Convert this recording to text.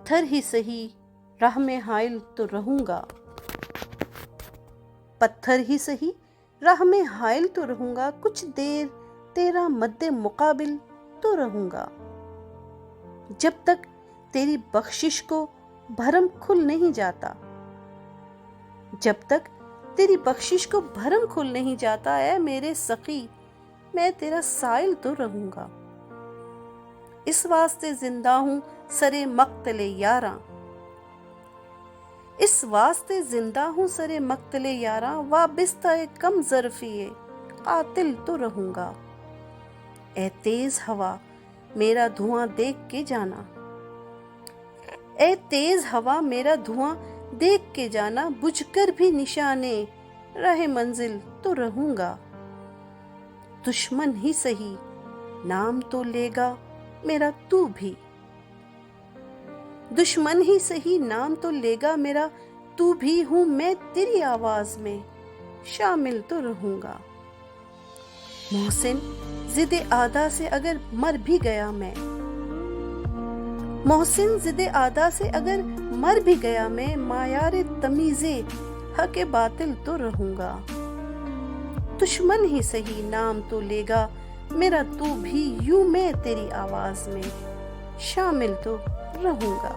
پتھر ہی سہی راہ میں حائل تو رہوں گا، پتھر ہی سہی راہ میں حائل تو رہوں گا، کچھ دیر تیرا مد مقابل تو رہوں گا، جب تک تیری بخشش کو بھرم کھل نہیں جاتا، جب تک تیری بخشش کو بھرم کھل نہیں جاتا، اے میرے سخی میں تیرا سائل تو رہوں گا، اس واسطے زندہ ہوں سرے مقتل یاراں، اس واسطے زندہ ہوں سرے مقتل یاراں، وابستہ کم ظرفی قاتل تو رہوں گا، اے تیز ہوا میرا دھواں دیکھ کے جانا، اے تیز ہوا میرا دھواں دیکھ کے جانا، بجھ کر بھی نشانے راہ منزل تو رہوں گا، دشمن ہی سہی نام تو لے گا میرا تو بھی، دشمن ہی سہی نام تو لے گا میرا تو بھی، ہوں میں تیری آواز میں شامل تو رہوں گا، محسن ضد اعدا سے اگر مر بھی گیا میں، محسن ضد اعدا سے اگر مر بھی گیا میں، معیار تمیز حق باطل تو رہوں گا، دشمن ہی سہی نام تو لے گا میرا تو بھی، یوں میں تیری آواز میں شامل تو رہوں گا۔